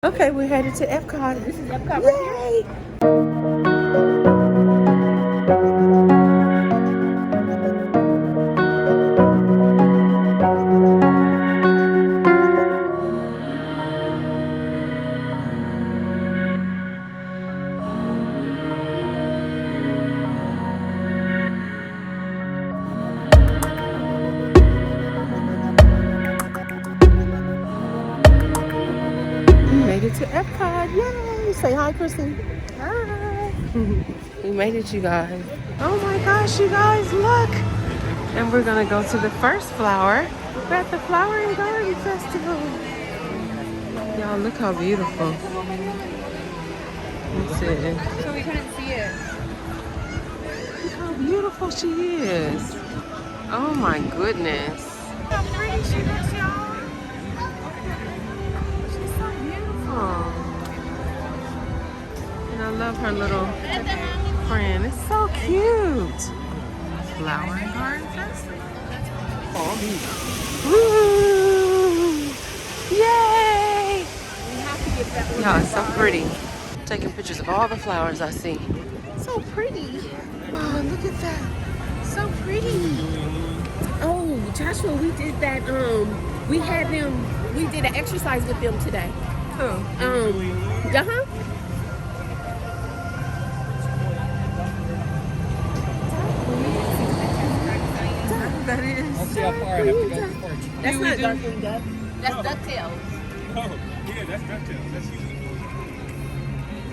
Okay, we're headed to Epcot. This is Epcot right here. Made it to Epcot. Yay! Say hi, Kristen. Hi. We made it, you guys. Oh my gosh, you guys, look. And we're gonna go to the first flower. We're at the Flower and Garden Festival. Y'all, look how beautiful. Let's see. So we couldn't see it. Look how beautiful she is. Oh my goodness. How pretty she is, y'all. She's so beautiful. And I love her little friend. It's so cute. Flower and Garden Festival. Woo! Yay! Y'all, it's so pretty. Taking pictures of all the flowers I see. So pretty. Oh, look at that. So pretty. Oh, Joshua, we did that. We had them. We did an exercise with them today. Who? That is. Let's see how far I have to go before it's... That's not Darkwing Duck. That's DuckTales. Oh, yeah, that's DuckTales. That's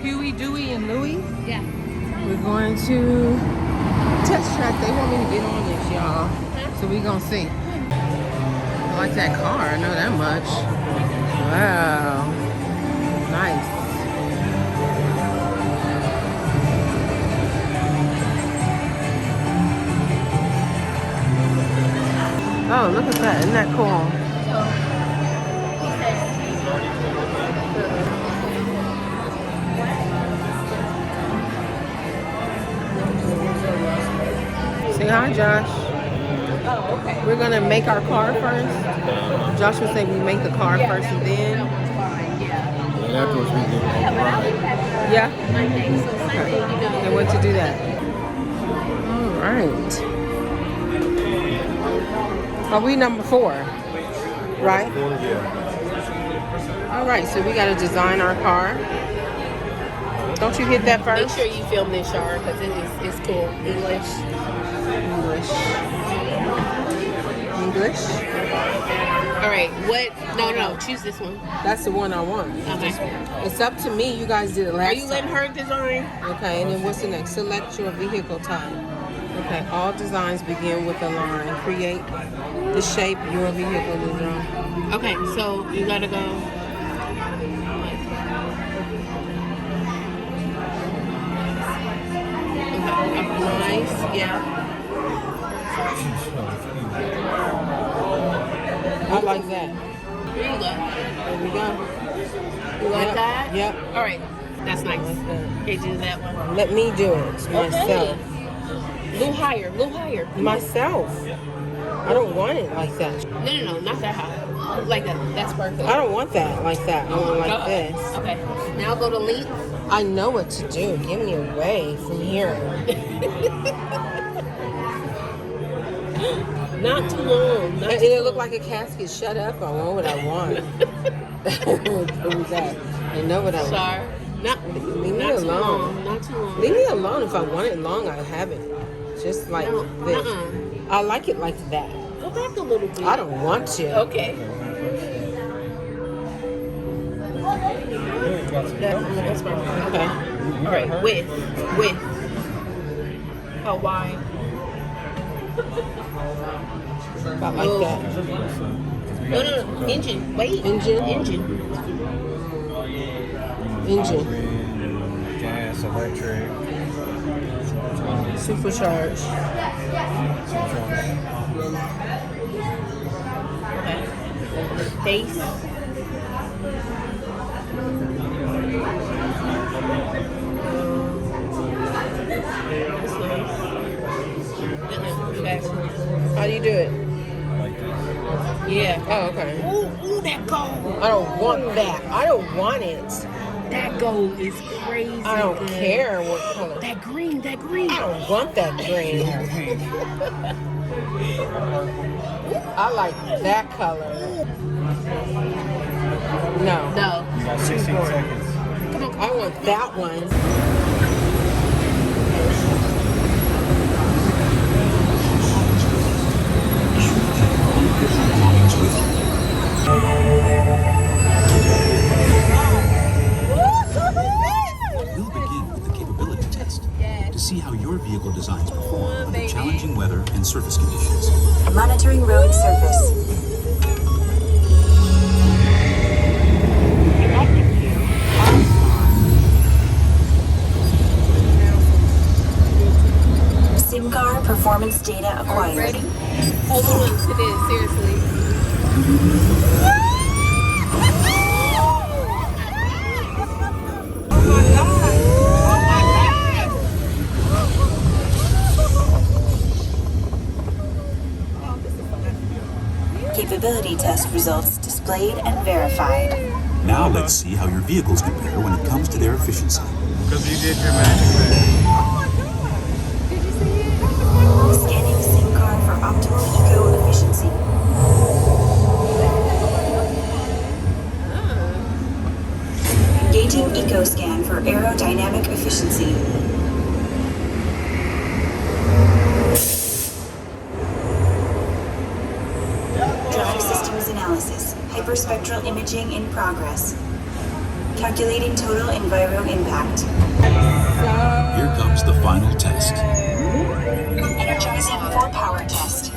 Huey, Dewey, and Louie. Yeah. We're going to test track. They want me to get on this, y'all. So we're going to see. I like that car. I know that much. Wow. Nice. Oh, look at that. Isn't that cool? Say hi, Josh. Oh, okay. We're gonna make our car first. Josh was saying we make the car first and then. And afterwards we get Yeah. Monday, so Sunday, you know. And what to do that. All right. Are we number 4? Right? All right, so we gotta design our car. Don't you hit that Make first? sure you film this, Char, because it's cool. English. All right. What? No. Choose this one. That's the one I want. Okay. It's up to me. You guys did it last Are you letting time. her design? Okay, and then what's the next? Select your vehicle type. Okay, all designs begin with a line. Create the shape your vehicle design. Okay. So you gotta go. Okay. Nice. Yeah. I like that. There you go. There we go. You like Yep, that? yep. All right. That's nice. Like that. Okay, do that one. Let me do it myself. A little higher. A little higher. Myself. I don't want it like that. No. Not that high. Like that. That's perfect. I don't want that like that. I want it like this. Okay. Now go to length. I know what to do. Get me away from here. Not too long. Not too It'll look long. like a casket. Shut up. I want what I want. What was that? I know what I want. Sorry. Leave me Not too alone. long. Not too long. Leave me alone. If I want it long, I have it. Just like No, this. uh-uh. I like it like that. Go back a little bit. I don't want to. Okay. That's perfect. Okay. All right. Width. How wide? About like that. No. Engine. Wait. Engine. gas, electric, Supercharged. Okay. Base. That's nice. Okay. How do you do it? like this. Yeah. Oh, okay. Ooh, that gold. I don't want that. I don't want it. That gold is crazy. I don't good. care what color. That green, that green. I don't want that green. I like that color. No. No. You got 16 seconds. Come on. I want that one. We'll begin with the capability test to see how your vehicle designs perform under challenging weather and surface conditions. Monitoring road surface. SIM-car performance data acquired. Ready? Hold on to this, seriously. Capability test results displayed and verified. Now let's see how your vehicles compare when it comes to their efficiency. Because you did your magic thing. Scanning SIM-car for optimal eco-efficiency. Engaging EcoScan for aerodynamic efficiency. Drive systems analysis. Hyperspectral imaging in progress. Calculating total enviro impact. Here comes the final test. Energizing for power test.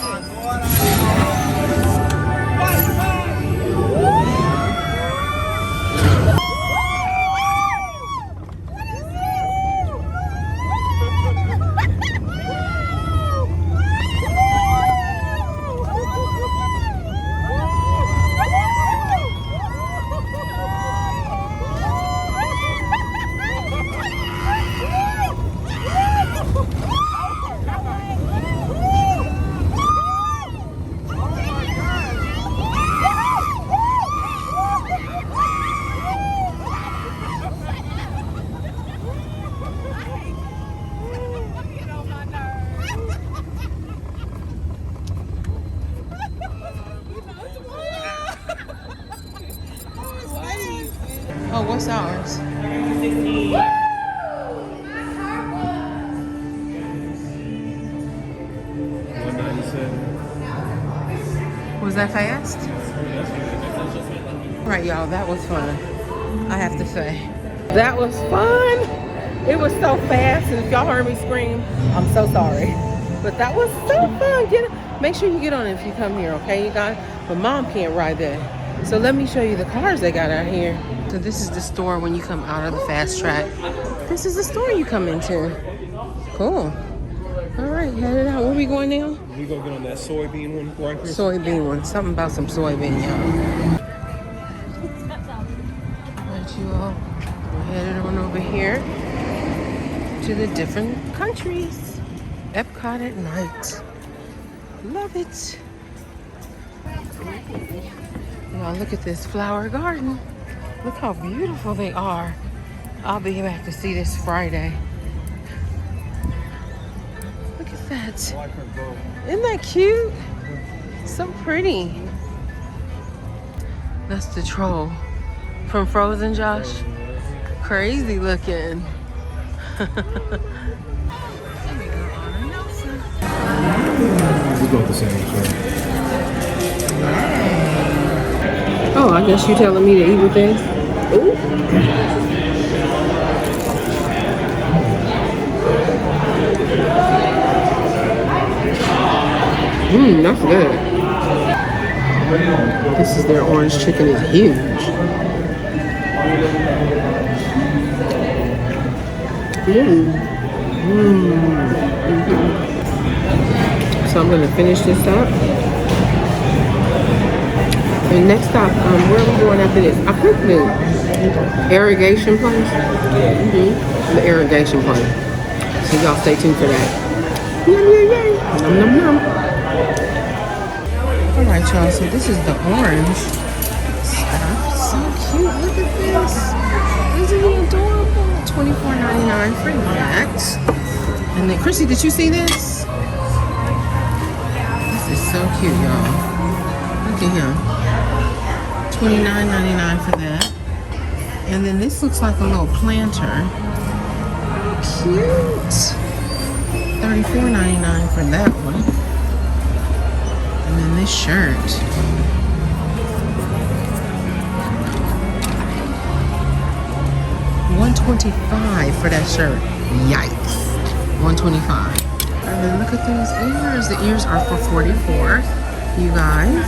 Oh, what's ours? Was that fast? All right, y'all, that was fun. I have to say. That was fun. It was so fast, and if y'all heard me scream, I'm so sorry. But that was so fun. Make sure you get on it if you come here, okay, you guys? But Mom can't ride that. So let me show you the cars they got out here. So this is the store when you come out of the fast track. This is the store you come into. Cool. All right, headed out. Where we going now? We gonna get on that soybean one right here. Soybean one. Something about some soybean, y'all. Alright, you all. We're headed on over here to the different countries. Epcot at night. Love it. Y'all, look at this flower garden. Look how beautiful they are. I'll be back to see this Friday. Look at that. I like her bow. Isn't that cute? So pretty. That's the troll from Frozen, Josh. Crazy looking. We go with the same. Oh, I guess you're telling me to eat with this? Ooh. That's good. This is their orange chicken. It's huge. So I'm gonna finish this up. And next stop, where are we going after this? I think the irrigation place. The irrigation place. So y'all stay tuned for that. Yum, yum, yum. Nom, nom, nom. All right, y'all. So this is the orange stuff. So cute. Look at this. Isn't he adorable? $24.99 for that. And then, Chrissy, did you see this? This is so cute, y'all. Look at him. $29.99 for that. And then this looks like a little planter. Cute. $34.99 for that one. And then this shirt. $125 for that shirt. Yikes. $125. And then look at these ears. The ears are for $44. You guys.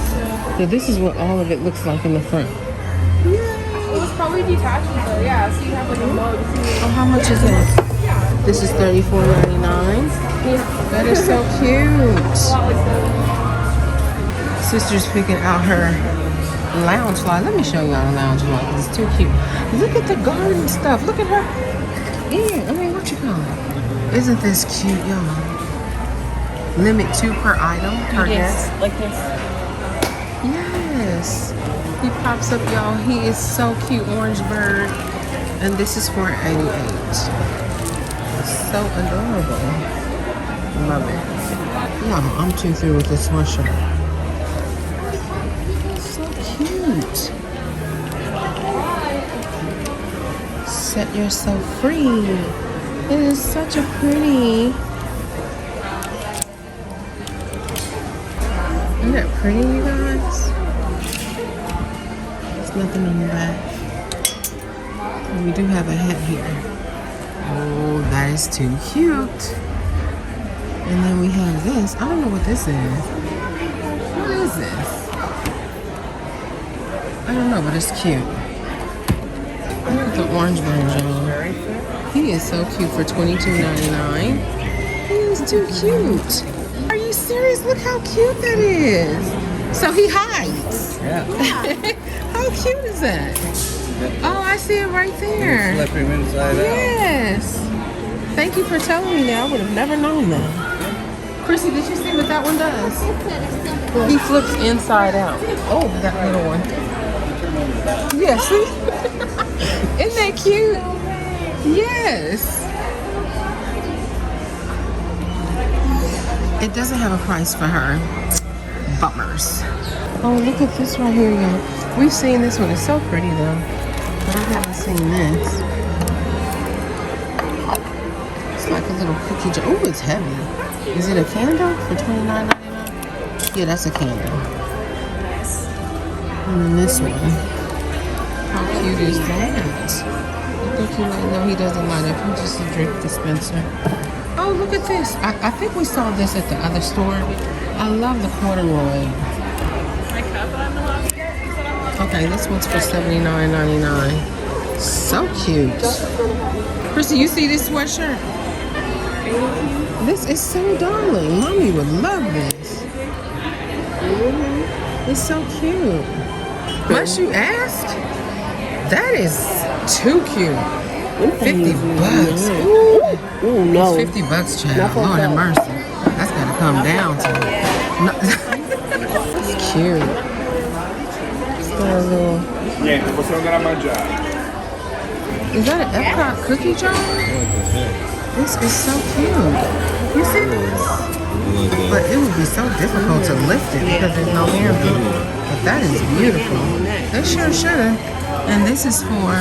So this is what all of it looks like in the front. It was probably detachable though, yeah. So you have like a mode. Oh, how much is this? This is $34.99. That is so cute. Sister's picking out her lounge fly. Let me show y'all the lounge fly. It's too cute. Look at the garden stuff. Look at her. Yeah, I mean, what you call it? Isn't this cute, y'all? Limit 2 per item per guest. Like this. Yes. He pops up, y'all. He is so cute, orange bird. And this is for $88. So adorable. Love it. Y'all, I'm too through with this sweatshirt. So cute. Set yourself free. It is such a pretty. Isn't that pretty, you guys? There's nothing on the back. And we do have a hat here. Oh, that is too cute. And then we have this. I don't know what this is. What is this? I don't know, but it's cute. Look at the orange bird, y'all. He is so cute for $22.99. He is too cute. Are you serious? Look how cute that is. So he hides. Yeah. How cute is that? Oh, I see it right there. Flip him inside Yes. Thank you for telling me that. I would have never known that. Chrissy, did you see what that one does? He flips inside out. Oh, that little one. Yeah, see? Isn't that cute? Yes. It doesn't have a price for her. Bummers. Oh, look at this right here, y'all. We've seen this one. It's so pretty, though. But I haven't seen this. It's like a little cookie jar. Oh, it's heavy. Is it a candle for $29.99? Yeah, that's a candle. And then this one. How cute is that? I think he might know he doesn't light up. He's just a drink dispenser. Oh, look at this. I think we saw this at the other store. I love the corduroy. Okay, this one's for $79.99. So cute. Chrissy, you see this sweatshirt? This is so darling. Mommy would love this. It's so cute. Must you ask? That is too cute. 50 bucks. Ooh, no. It's 50 bucks, child. Lord have mercy. That's gotta come down to it. No. It's cute. It's got a little. Is that an Epcot cookie jar? This is so cute. You see this? But it would be so difficult to lift it because there's no handle. But that is beautiful. They sure should. And this is for.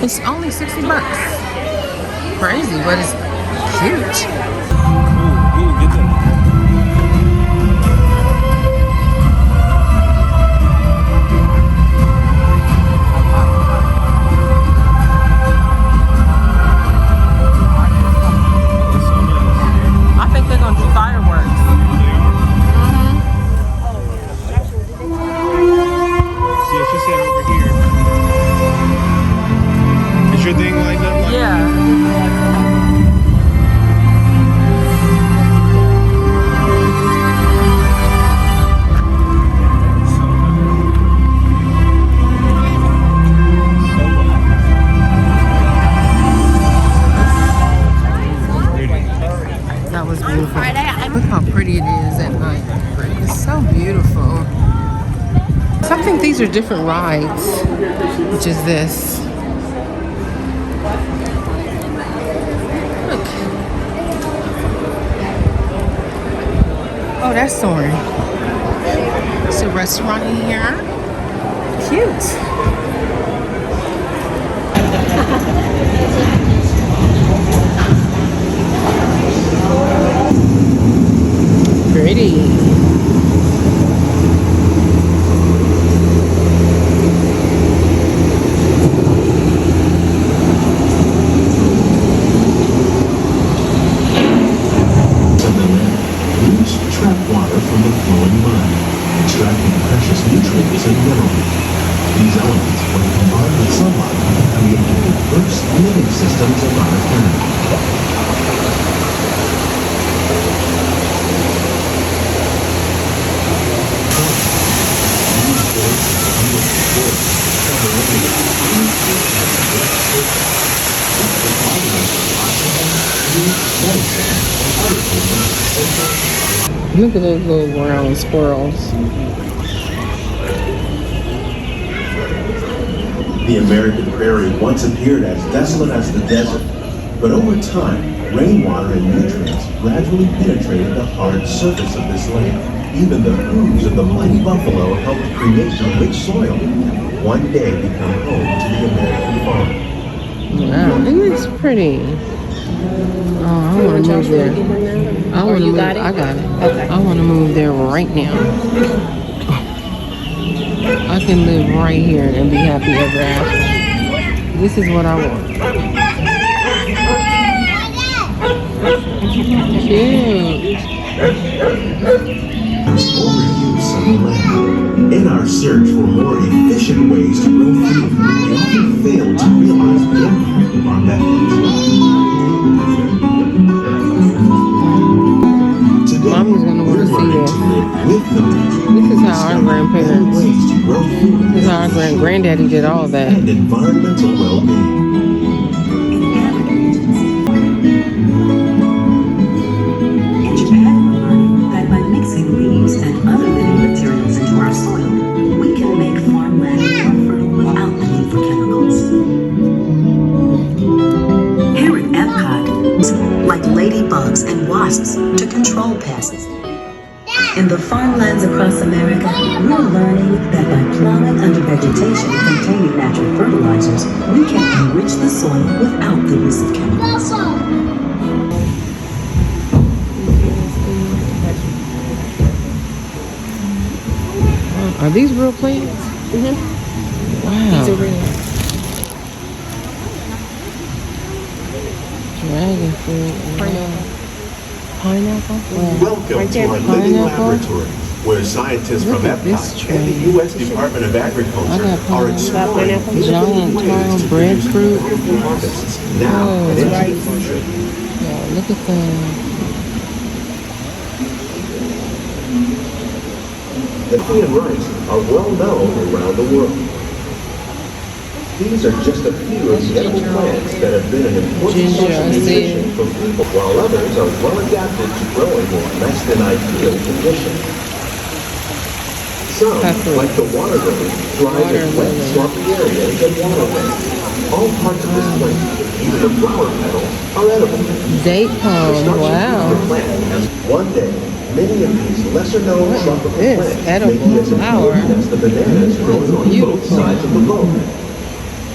It's only 60 bucks. Crazy, but it's cute. Ooh, get that. I think they're gonna do fireworks. Yeah, she said over here. Is your thing lined up like Yeah. So beautiful. So I think these are different rides, which is this. Look. Oh, that's Soaring. It's a restaurant in here. Cute. Pretty. Trap water from the flowing mud, extracting precious nutrients and minerals. These elements, when combined with sunlight, create the diverse living systems of our planet. Look at those little brown squirrels. The American prairie once appeared as desolate as the desert, but over time, rainwater and nutrients gradually penetrated the hard surface of this land. Even the hooves of the mighty buffalo helped create the rich soil that one day become home to the American farm. Wow, it looks pretty. Oh, I want to move there. I want to move. got it? I got it. Okay. I want to move there right now. I can live right here and be happy ever after. This is what I want. Cute. Overuse of the land. In our search for more efficient ways to grow food, we often fail to realize the impact of our methods. Today, Mommy's gonna want we're to see learning this. to live with the land. This is how our grandparents, Ways to grow food this is how our granddaddy did all that. and environmental well-being. In Japan, we're learning that by mixing leaves and other living materials into our soil, we can make farmland more fertile without the need for chemicals. Here at Epcot, like ladybugs and wasps to control pests. In the farmlands across America, we're learning that by plowing under vegetation containing natural fertilizers, we can enrich the soil without the use of chemicals. Are these real plants? Mm-hmm. Wow. These are real. Dragon fruit. Wow. Pineapple? Wow. Welcome to our living Pineapple. laboratory, where scientists Look from at this Epcot tree. and the U.S. Department of I Agriculture got are pineapple. exploring Pineapple. innovative Giant ways tile to breadfruit. produce more harvests now Oh, and into right. the future. Yeah, look at that. The tea and rice are well known around the world. These are just a few of the edible plants that have been an important Ginger, source of I see nutrition it. for people, while others are well adapted to growing in less than ideal conditions. Some, Pepper. like the water lily, thrive in Water wet, lily. swampy areas and waterways. All parts of this plant, even the flower petals, are edible. Date palm. Starting Wow. the plant has one day, many of these lesser-known What is tropical this? plants Edible may be as flower. important as the bananas growing on both Beautiful. sides of the globe.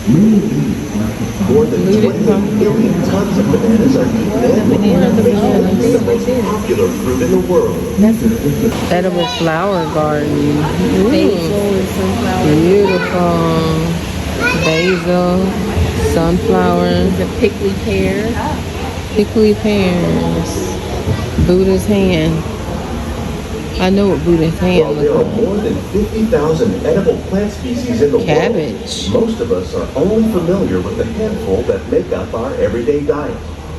More than Looted 20 pumpkin. million tons of bananas are eaten annually, making it the most popular fruit in the world. Edible flower garden. Basil Ooh, and sunflower. beautiful. Basil, sunflowers, The prickly pear. prickly pears. Buddha's hand. I know what Buddha's hand While there looks are like. more than 50,000 edible plant species in the Cabbage. world, most of us are only familiar with the handful that make up our everyday diet.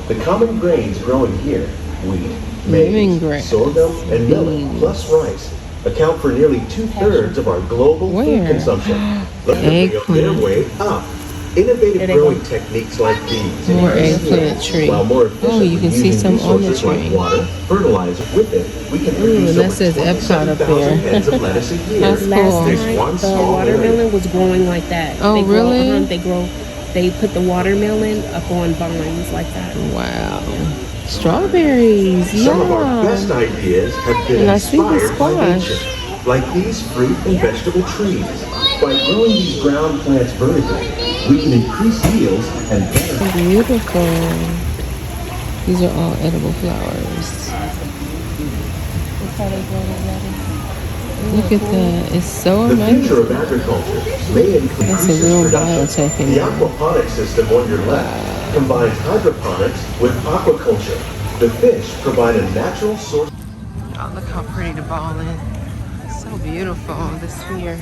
The common grains growing here, wheat, maize, Lemongrass, sorghum, and millet, beans. plus rice, account for nearly 2/3 of our global Where? food consumption. Let them make their Eggplant. way up. Innovative There they growing go. techniques like these More increase eggplant yields, tree. while more Oh, you can efficiently see using some on the resources like tree. water, fertilizer. With it, we can Ooh, produce and that over says Epcot up 27,000 there. heads of lettuce a year. That's Last cool. There's night, one the small area. watermelon was growing like that. Oh, they grow, really? They put the watermelon up on vines like that. Wow. Strawberries. Some of our best Yeah. ideas have been And I see the inspired by squash. nature, like these fruit and vegetable trees. By growing these ground plants vertically, we can increase yields and better. Beautiful. These are all edible flowers. Look at that. It's so The future of amazing. agriculture may include That's a real production. biotech in The there. aquaponics system on your left combines hydroponics with aquaculture. The fish provide a natural source. Oh, look how pretty the ball is. So beautiful, the sphere.